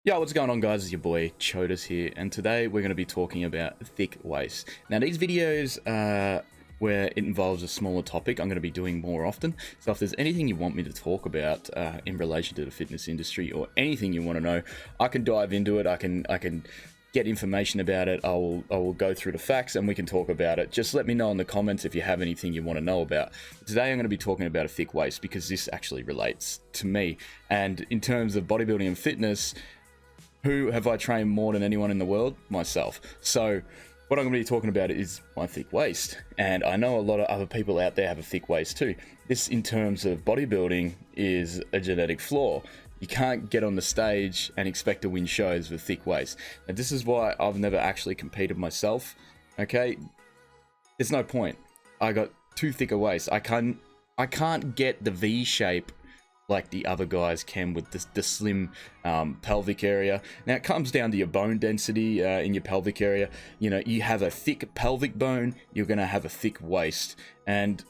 Yo, what's going on, guys? It's your boy Chodas here, and today we're going to be talking about thick waist. Now, these videos where it involves a smaller topic, I'm going to be doing more often. So if there's anything you want me to talk about in relation to the fitness industry, or anything you want to know, I can dive into it. I can get information about it. I will go through the facts and we can talk about it. Just let me know in the comments if you have anything you want to know about. Today I'm going to be talking about a thick waist because this actually relates to me. And in terms of bodybuilding and fitness, who have I trained more than anyone in the world? Myself. So what I'm going to be talking about is my thick waist. And I know a lot of other people out there have a thick waist too. This, in terms of bodybuilding, is a genetic flaw. You can't get on the stage and expect to win shows with thick waist. And this is why I've never actually competed myself. Okay? There's no point. I got too thick a waist. I can't get the V shape like the other guys can with the slim pelvic area. Now, it comes down to your bone density in your pelvic area. You know, you have a thick pelvic bone, you're going to have a thick waist. And,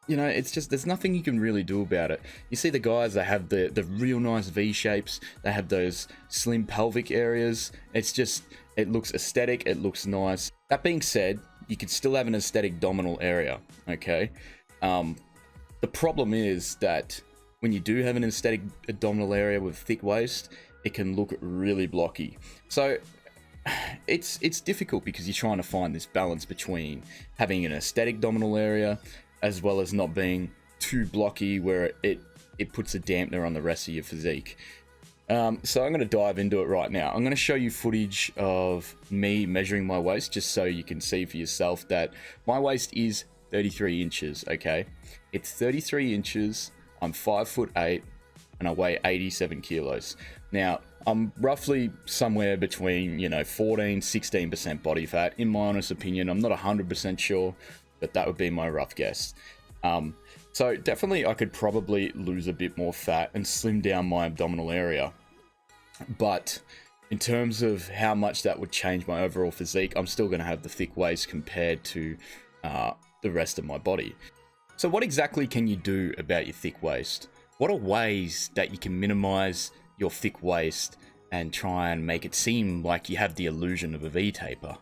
you know, it's just, there's nothing you can really do about it. You see the guys that have the real nice V shapes, they have those slim pelvic areas. It's just, it looks aesthetic, it looks nice. That being said, you could still have an aesthetic abdominal area, okay? The problem is that when you do have an aesthetic abdominal area with thick waist, it can look really blocky. So it's difficult because you're trying to find this balance between having an aesthetic abdominal area as well as not being too blocky where it puts a dampener on the rest of your physique. So I'm going to dive into it right now. I'm going to show you footage of me measuring my waist just so you can see for yourself that my waist is 33 inches, okay? It's 33 inches. I'm 5'8" and I weigh 87 kilos. Now, I'm roughly somewhere between, 14-16% body fat. In my honest opinion, I'm not 100% sure, but that would be my rough guess. So definitely I could probably lose a bit more fat and slim down my abdominal area. But in terms of how much that would change my overall physique, I'm still going to have the thick waist compared to the rest of my body. So what exactly can you do about your thick waist? What are ways that you can minimize your thick waist and try and make it seem like you have the illusion of a V-taper?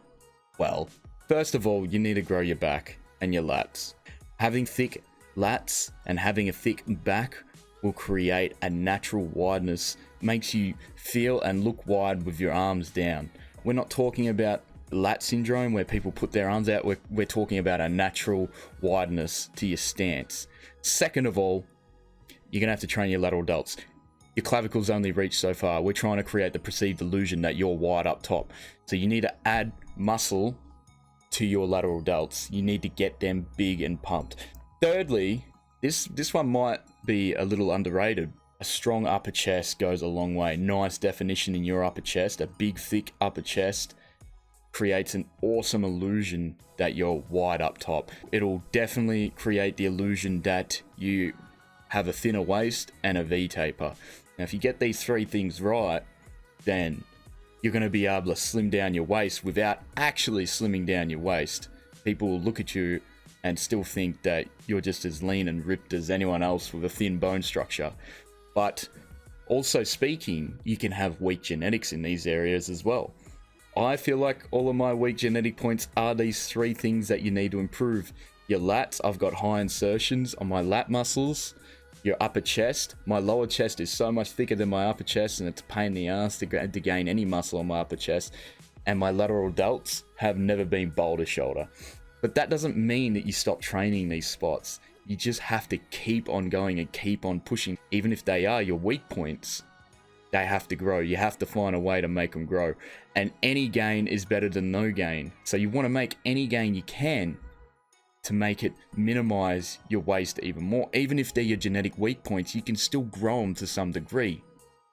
Well, first of all, you need to grow your back and your lats. Having thick lats and having a thick back will create a natural wideness, makes you feel and look wide with your arms down. We're not talking about lat syndrome where people put their arms out. We're talking about a natural wideness to your stance. Second of all, you're gonna have to train your lateral delts. Your clavicles only reach so far. We're trying to create the perceived illusion that you're wide up top, so you need to add muscle to your lateral delts. You need to get them big and pumped. Thirdly, this one might be a little underrated. A strong upper chest goes a long way. Nice definition in your upper chest. A big thick upper chest creates an awesome illusion that you're wide up top. It'll definitely create the illusion that you have a thinner waist and a V-taper. Now, if you get these three things right, then you're going to be able to slim down your waist without actually slimming down your waist. People will look at you and still think that you're just as lean and ripped as anyone else with a thin bone structure. But also speaking, you can have weak genetics in these areas as well. I feel like all of my weak genetic points are these three things that you need to improve. Your lats, I've got high insertions on my lat muscles. Your upper chest, my lower chest is so much thicker than my upper chest and it's a pain in the ass to gain any muscle on my upper chest. And my lateral delts have never been boulder shoulder. But that doesn't mean that you stop training these spots. You just have to keep on going and keep on pushing. Even if they are your weak points, they have to grow. You have to find a way to make them grow. And any gain is better than no gain. So you want to make any gain you can to make it minimize your waist even more. Even if they're your genetic weak points, you can still grow them to some degree.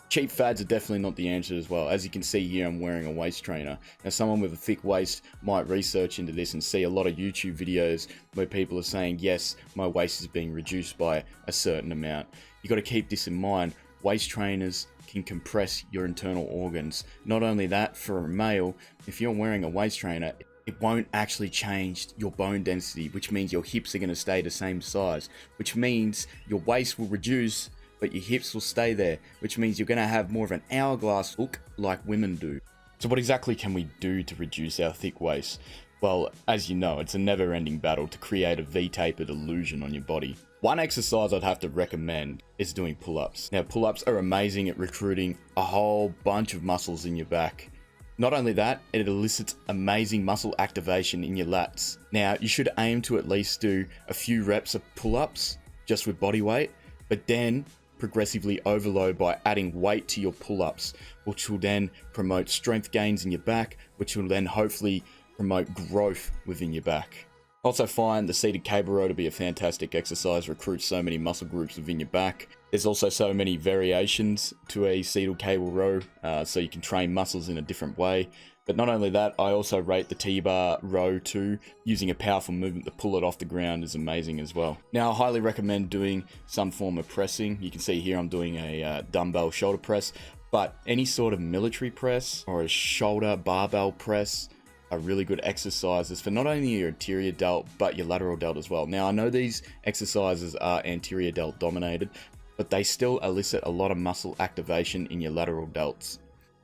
Cheap fads are definitely not the answer as well. As you can see here, I'm wearing a waist trainer. Now, someone with a thick waist might research into this and see a lot of YouTube videos where people are saying, yes, my waist is being reduced by a certain amount. You got to keep this in mind. Waist trainers can compress your internal organs. Not only that, for a male, if you're wearing a waist trainer, it won't actually change your bone density, which means your hips are going to stay the same size, which means your waist will reduce, but your hips will stay there, which means you're going to have more of an hourglass look like women do. So what exactly can we do to reduce our thick waist? Well, as you know, it's a never-ending battle to create a V-tapered illusion on your body. One exercise I'd have to recommend is doing pull-ups. Now, pull-ups are amazing at recruiting a whole bunch of muscles in your back. Not only that, it elicits amazing muscle activation in your lats. Now, you should aim to at least do a few reps of pull-ups just with body weight, but then progressively overload by adding weight to your pull-ups, which will then promote strength gains in your back, which will then hopefully promote growth within your back. Also find the seated cable row to be a fantastic exercise, recruits so many muscle groups within your back. There's also so many variations to a seated cable row, so you can train muscles in a different way. But not only that, I also rate the T-bar row too. Using a powerful movement to pull it off the ground is amazing as well. Now, I highly recommend doing some form of pressing. You can see here I'm doing a dumbbell shoulder press, but any sort of military press or a shoulder barbell press are really good exercises for not only your anterior delt, but your lateral delt as well. Now, I know these exercises are anterior delt dominated, but they still elicit a lot of muscle activation in your lateral delts.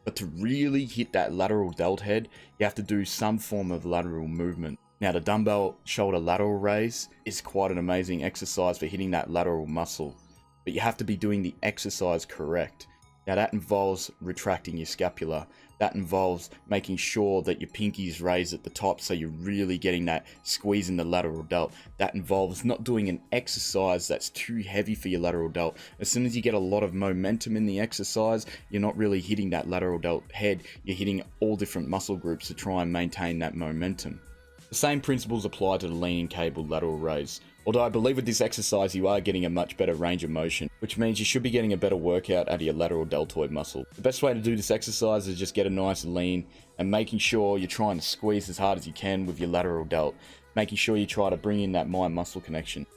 But to really hit that lateral delt head, you have to do some form of lateral movement. Now, the dumbbell shoulder lateral raise is quite an amazing exercise for hitting that lateral muscle, but you have to be doing the exercise correct. Now, that involves retracting your scapula. That involves making sure that your pinky's raised at the top, so you're really getting that squeeze in the lateral delt. That involves not doing an exercise that's too heavy for your lateral delt. As soon as you get a lot of momentum in the exercise, you're not really hitting that lateral delt head. You're hitting all different muscle groups to try and maintain that momentum. The same principles apply to the leaning cable lateral raise. Although I believe with this exercise you are getting a much better range of motion, which means you should be getting a better workout out of your lateral deltoid muscle. The best way to do this exercise is just get a nice lean and making sure you're trying to squeeze as hard as you can with your lateral delt, making sure you try to bring in that mind-muscle connection.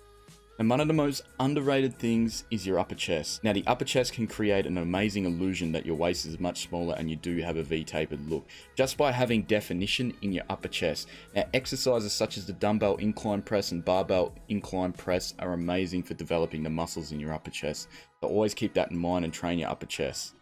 And one of the most underrated things is your upper chest. Now, the upper chest can create an amazing illusion that your waist is much smaller and you do have a V-tapered look, just by having definition in your upper chest. Now, exercises such as the dumbbell incline press and barbell incline press are amazing for developing the muscles in your upper chest. So always keep that in mind and train your upper chest.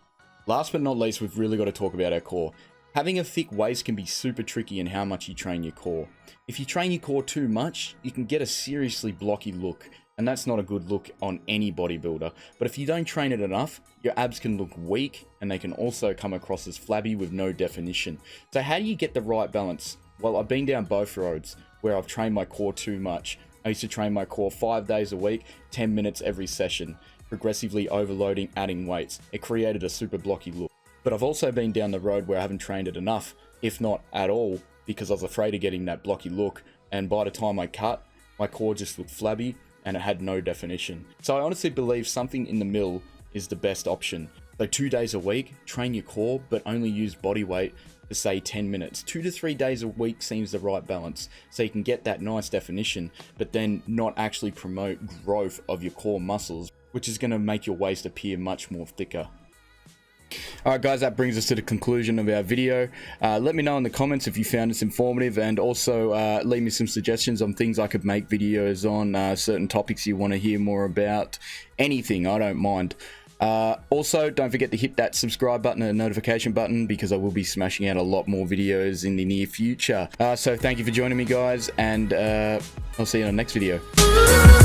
Last but not least, we've really got to talk about our core. Having a thick waist can be super tricky in how much you train your core. If you train your core too much, you can get a seriously blocky look. And that's not a good look on any bodybuilder. But if you don't train it enough, your abs can look weak and they can also come across as flabby with no definition. So how do you get the right balance? Well, I've been down both roads where I've trained my core too much. I used to train my core 5 days a week, 10 minutes every session, progressively overloading, adding weights. It created a super blocky look. But I've also been down the road where I haven't trained it enough, if not at all, because I was afraid of getting that blocky look. And by the time I cut, my core just looked flabby and it had no definition. So I honestly believe something in the middle is the best option. So 2 days a week, train your core, but only use body weight for say 10 minutes. 2 to 3 days a week seems the right balance. So you can get that nice definition, but then not actually promote growth of your core muscles, which is gonna make your waist appear much more thicker. Alright guys, that brings us to the conclusion of our video. Let me know in the comments if you found this informative, and also leave me some suggestions on things I could make videos on, certain topics you want to hear more about. Anything, I don't mind. Also, don't forget to hit that subscribe button and notification button, because I will be smashing out a lot more videos in the near future. So thank you for joining me guys, and I'll see you in the next video.